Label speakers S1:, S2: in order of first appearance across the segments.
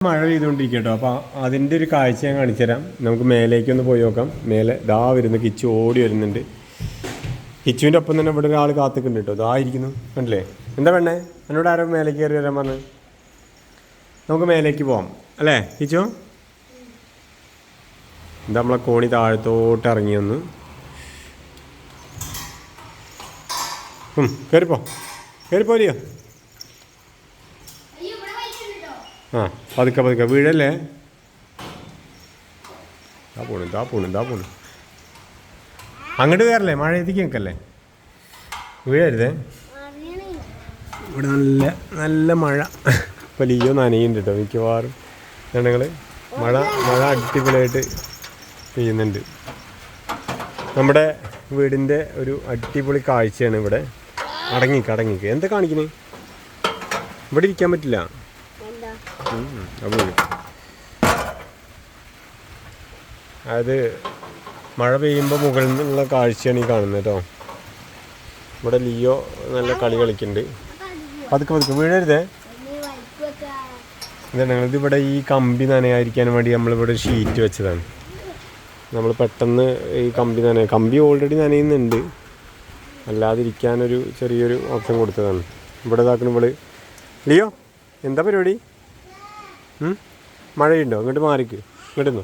S1: മഴ പെയ്തുകൊണ്ടിരിക്കട്ടോ. അപ്പോൾ അതിൻ്റെ ഒരു കാഴ്ച ഞാൻ കാണിച്ചു തരാം. നമുക്ക് മേലേക്കൊന്ന് പോയി നോക്കാം. മേലെ ദാ വരുന്നു, കിച്ചു ഓടി വരുന്നുണ്ട്. കിച്ചുവിൻ്റെ ഒപ്പം തന്നെ ഇവിടെ ഒരാൾ കാത്തിക്കുന്നുണ്ട് കേട്ടോ. ദാ ഇരിക്കുന്നു, കണ്ടില്ലേ? എന്താ വേണ്ടേ? എന്നോട് ആരോ മേലേക്ക് കയറി വരാൻ പറഞ്ഞു. നമുക്ക് മേലേക്ക് പോവാം അല്ലേ കിച്ചു? എന്താ നമ്മളെ കോണി താഴത്തോട്ട് ഇറങ്ങി വന്ന്. കയറിപ്പോലിയോ? ആ പതുക്കെ പതുക്കെ വീഴല്ലേ. ദാ പോണു അങ്ങോട്ട് കയറല്ലേ, മഴ എത്തിക്ക് നിൽക്കല്ലേ, വീഴരുതേ. ഇവിടെ നല്ല നല്ല മഴ. ഇപ്പോൾ ലിയോ നനയുന്നുണ്ട് കേട്ടോ മിക്കവാറും. ഞങ്ങൾ മഴ അടിപൊളിയായിട്ട് പെയ്യുന്നുണ്ട്. നമ്മുടെ വീടിൻ്റെ ഒരു അടിപൊളി കാഴ്ചയാണ് ഇവിടെ. അടങ്ങിക്ക് എന്താ കാണിക്കണേ? ഇവിടെ ഇരിക്കാൻ പറ്റില്ല. അപ്പോൾ അതായത് മഴ പെയ്യുമ്പോൾ മുകളിൽ നിന്നുള്ള കാഴ്ചയാണ് ഈ കാണുന്നത് കേട്ടോ. ഇവിടെ ലിയോ നല്ല കളി കളിക്കുന്നുണ്ട്. പതുക്കെ വീഴരുതേ. എന്താണ് ഞങ്ങളിതിവിടെ ഈ കമ്പി നനയാതിരിക്കാൻ വേണ്ടി നമ്മളിവിടെ ഷീറ്റ് വെച്ചതാണ്. നമ്മൾ പെട്ടെന്ന് ഈ കമ്പി ഓൾറെഡി നനയുന്നുണ്ട്, അല്ലാതിരിക്കാനൊരു ചെറിയൊരു ഓപ്ഷൻ കൊടുത്തതാണ്. ഇവിടെ ഇതാക്കണം ഇവള്. ലിയോ എന്താ പരിപാടി? മഴയുണ്ടോ? ഇങ്ങോട്ട് മാറിക്ക്, ഇങ്ങോട്ടൊന്നു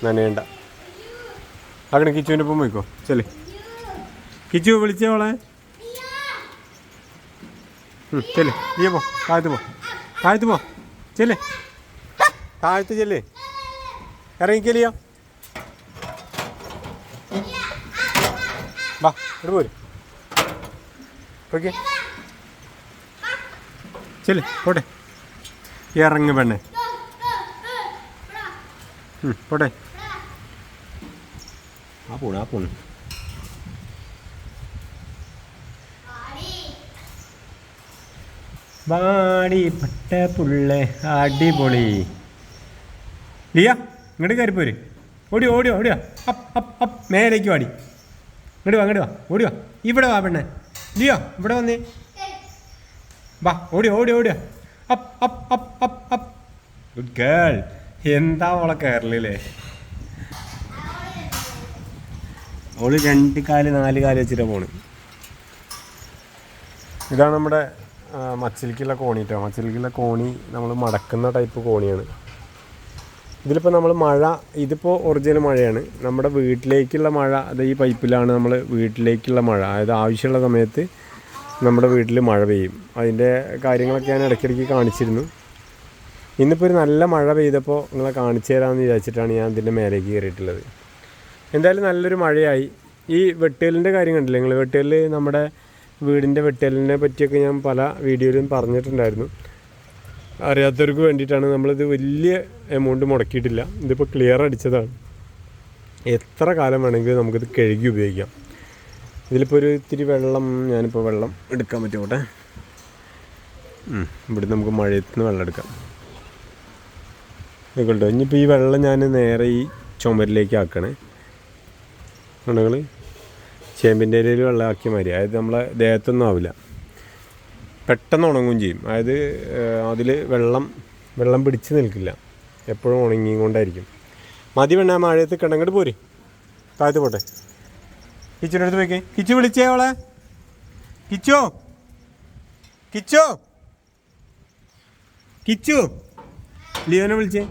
S1: നനയണ്ട. അങ്ങനെ കിച്ചുവിൻ്റെ ഒപ്പം പോയിക്കോ. ചെല്ലേ കിച്ചു വിളിച്ചോളെ. ചെല്ലേ ലിയോ പോ, താഴത്ത് പോ ചെല്ലേ, താഴത്ത് ചെല്ലേ, ഇറങ്ങിക്കലിയോ. വാ ഇവിടെ പോര്. ഓക്കെ ചെല്ലേ, പോട്ടെ. ഇറങ്ങ് പെണ്ണേ, പോട്ടെ. ആ പോണ് വാടി പട്ട പുള്ള അടിപൊളി. ലിയ ഇങ്ങോട്ട് കയറിപ്പോര്. ഓടിയോ അപ്പ് മേലേക്ക് വാടി. ഇങ്ങോട്ട് വാ ഓടി വാ. ഇവിടെ വാ പെണ്ണേ. ലിയോ ഇവിടെ വന്നേ. വാ ഓടിയോ അപ്പ്. Good girl. എന്താ അവളെ കയറലേ. അവള് 2 കാല് 4 കാല് വെച്ചിട്ടാണ് പോണ്. ഇതാണ് നമ്മുടെ മച്ചിലിക്കുള്ള കോണി കേട്ടോ. മച്ചിലിക്കുള്ള കോണി നമ്മൾ മടക്കുന്ന ടൈപ്പ് കോണിയാണ്. ഇതിലിപ്പോൾ നമ്മൾ ഇതിപ്പോൾ ഒറിജിനൽ മഴയാണ്. നമ്മുടെ വീട്ടിലേക്കുള്ള മഴ അത് ഈ പൈപ്പിലാണ്. നമ്മൾ വീട്ടിലേക്കുള്ള മഴ, അതായത് ആവശ്യമുള്ള സമയത്ത് നമ്മുടെ വീട്ടിൽ മഴ പെയ്യും. അതിൻ്റെ കാര്യങ്ങളൊക്കെ ഞാൻ ഇടയ്ക്കിടയ്ക്ക് കാണിച്ചിരുന്നു. ഇന്നിപ്പോൾ ഒരു നല്ല മഴ പെയ്തപ്പോൾ നിങ്ങളെ കാണിച്ചു തരാമെന്ന് വിചാരിച്ചിട്ടാണ് ഞാൻ ഇതിൻ്റെ മേലേക്ക് കയറിയിട്ടുള്ളത്. എന്തായാലും നല്ലൊരു മഴയായി. ഈ വെട്ടലിൻ്റെ കാര്യം കണ്ടില്ലേ നിങ്ങൾ? വെട്ടലിൽ നമ്മുടെ വീടിൻ്റെ വെട്ടലിനെ പറ്റിയൊക്കെ ഞാൻ പല വീഡിയോയിലും പറഞ്ഞിട്ടുണ്ടായിരുന്നു. അറിയാത്തവർക്ക് വേണ്ടിയിട്ടാണ്. നമ്മളിത് വലിയ എമൗണ്ട് മുടക്കിയിട്ടില്ല. ഇതിപ്പോൾ ക്ലിയർ അടിച്ചതാണ്. എത്ര കാലം വേണമെങ്കിലും നമുക്കിത് കഴുകി ഉപയോഗിക്കാം. ഇതിലിപ്പോൾ ഒരു ഇത്തിരി വെള്ളം, ഞാനിപ്പോൾ വെള്ളം എടുക്കാൻ പറ്റുമോട്ടെ. ഇവിടെ നമുക്ക് മഴയത്ത് നിന്ന് വെള്ളം എടുക്കാം. കേട്ടോ, ഇനിയിപ്പോൾ ഈ വെള്ളം ഞാൻ നേരെ ഈ ചുമരിലേക്ക് ആക്കണേ. നിങ്ങൾ ചേമ്പിൻ്റെ ഇലയിൽ വെള്ളമാക്കിയ മാതിരി, അതായത് നമ്മളെ ദേഹത്തൊന്നും ആവില്ല, പെട്ടെന്ന് ഉണങ്ങുകയും ചെയ്യും. അതായത് അതിൽ വെള്ളം പിടിച്ച് നിൽക്കില്ല, എപ്പോഴും ഉണങ്ങിയും കൊണ്ടായിരിക്കും. മതി വേണ്ട മഴയത്ത് കിടങ്ങോട്ട് പോര്. താഴത്ത് പോട്ടെ. കിച്ചുവിൻ്റെ അടുത്ത് പോയിക്കേ. കിച്ചു വിളിച്ചേ അവളെ. കിച്ചു ലിയോനെ വിളിച്ചേ.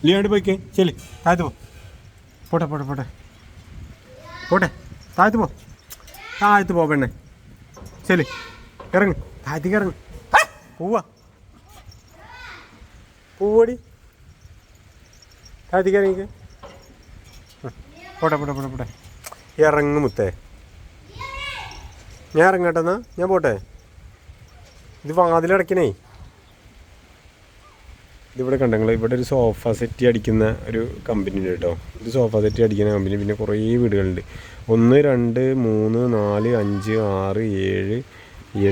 S1: ലിയോട് പോയിക്കേ. ചെല് താഴത്ത് പോട്ടെ. താഴത്ത് പോ പെണ്ണേ. ചെല് ഇറങ്ങ്, താഴത്തേക്ക് ഇറങ്ങ്. പൂവടി താഴത്തേക്ക് ഇറങ്ങിക്ക്. പോട്ടെ. ഇറങ്ങ് മുത്തേ. ഞാൻ ഇറങ്ങട്ടെന്നാ, ഞാൻ പോട്ടെ. ഇത് വാതിലടക്കണേ. ഇതിവിടെ കണ്ടെങ്കിൽ ഇവിടെ ഒരു സോഫ സെറ്റ് അടിക്കുന്ന ഒരു കമ്പനി ഉണ്ട് കേട്ടോ. ഇത് സോഫ സെറ്റ് അടിക്കുന്ന കമ്പനി. പിന്നെ കുറേ വീടുകളുണ്ട്. 1 2 3 4 5 6 7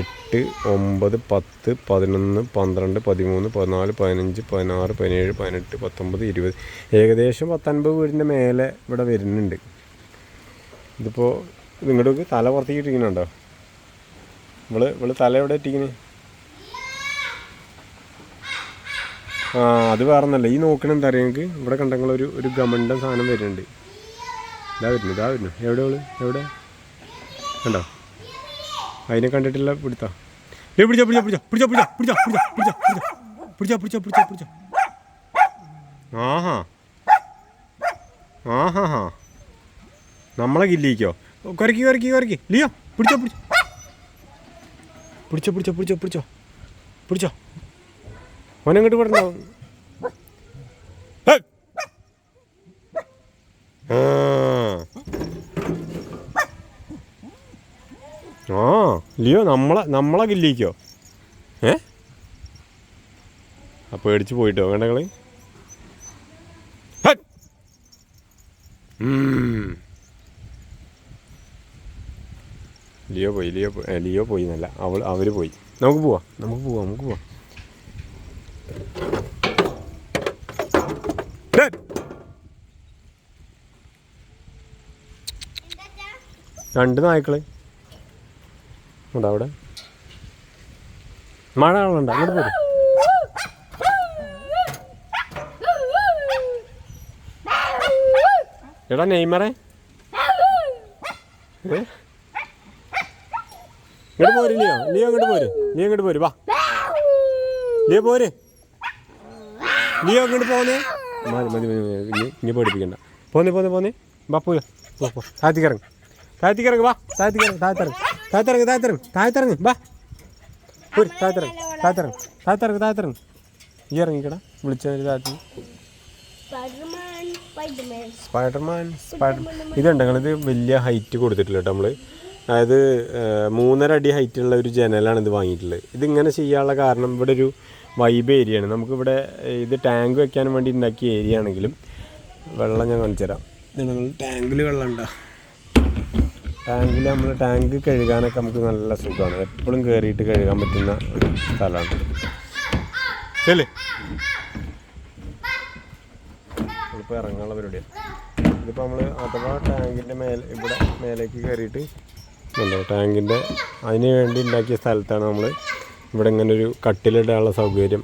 S1: 8 9 10 11 12 13 14 15 16 17 18 19 20 ഏകദേശം 50 വീടിൻ്റെ മേലെ ഇവിടെ വരുന്നുണ്ട്. ഇതിപ്പോൾ നിങ്ങളുടെ തല പുറത്തേക്ക് ഇട്ടിരിക്കുന്നുണ്ടോ? ഇവള് തല എവിടെ ഇട്ടിരിക്കുന്നത്? ആ അത് വേറൊന്നല്ല, ഈ നോക്കണ എന്താ അറിയാം നിങ്ങൾക്ക്, ഇവിടെ കണ്ടെങ്കിൽ ഒരു ഗമണ്ടൻ സാധനം വരുന്നുണ്ട്. ഇതാ വരുന്നു എവിടെ കണ്ടോ? അതിനെ കണ്ടിട്ടില്ല. പിടിച്ചാ ആഹാ നമ്മളെ കില്ലിക്കോ? കരക്കി ലിയോ പിടിച്ചോ ഓനങ്ങോട്ട് വിടണ്ടാവും. ആ ലിയോ നമ്മളെ കില്ലിക്കോ? പേടിച്ച് പോയിട്ടോ കണ്ടങ്ങള്. ലിയോ പോയി എന്നല്ല, അവർ പോയി. നമുക്ക് പോവാം. രണ്ട് നായ്ക്കള് ഉണ്ടോ അവിടെ? മഴ ആളുണ്ടോ? അങ്ങോട്ട് പോരും. എടാ നെയ്മറേ, ഇങ്ങോട്ട് പോര് ലിയോ ഇങ്ങോട്ട് പോര് വാ. ലിയോ പോര്. ലിയോ ഇങ്ങോട്ട് പോന്നേ. മതി ഇനി പേടിപ്പിക്കണ്ട. പോന്നേ വാ. പോ താഴത്തേക്കിറങ്ങ് വാ. താഴത്തിറങ്ങ് വാ. താഴത്തിറങ്ങ് ഈ ഇറങ്ങിക്കടാ. വിളിച്ചൊരു താഴത്ത് സ്പൈഡർമാൻ. ഇതുണ്ട് ഇത് വലിയ ഹൈറ്റ് കൊടുത്തിട്ടില്ല കേട്ടോ നമ്മൾ. അതായത് 3.5 അടി ഹൈറ്റുള്ള ഒരു ജനലാണ് ഇത് വാങ്ങിയിട്ടുള്ളത്. ഇതിങ്ങനെ ചെയ്യാനുള്ള കാരണം ഇവിടെ ഒരു വൈബ് ഏരിയയാണ്. നമുക്കിവിടെ ഇത് ടാങ്ക് വെക്കാൻ വേണ്ടി ഉണ്ടാക്കിയ ഏരിയ ആണെങ്കിലും വെള്ളം ഞാൻ കാണിച്ചു തരാം. ഇത് നമ്മൾ ടാങ്കിൽ വെള്ളം ഉണ്ടോ? ടാങ്കിൽ നമ്മൾ ടാങ്ക് കഴുകാനൊക്കെ നമുക്ക് നല്ല സുഖമാണ്. എപ്പോഴും കയറിയിട്ട് കഴുകാൻ പറ്റുന്ന ഒരു സ്ഥലമാണ്. ശരി, നമ്മളിപ്പോൾ ഇറങ്ങാനുള്ള പരിപാടിയാണ്. ഇതിപ്പോൾ നമ്മൾ അഥവാ ടാങ്കിൻ്റെ ഇവിടെ മേലേക്ക് കയറിയിട്ട് ടാങ്കിൻ്റെ അതിന് വേണ്ടി ഉണ്ടാക്കിയ സ്ഥലത്താണ് നമ്മൾ ഇവിടെ ഇങ്ങനെ ഒരു കട്ടിലിടാനുള്ള സൗകര്യം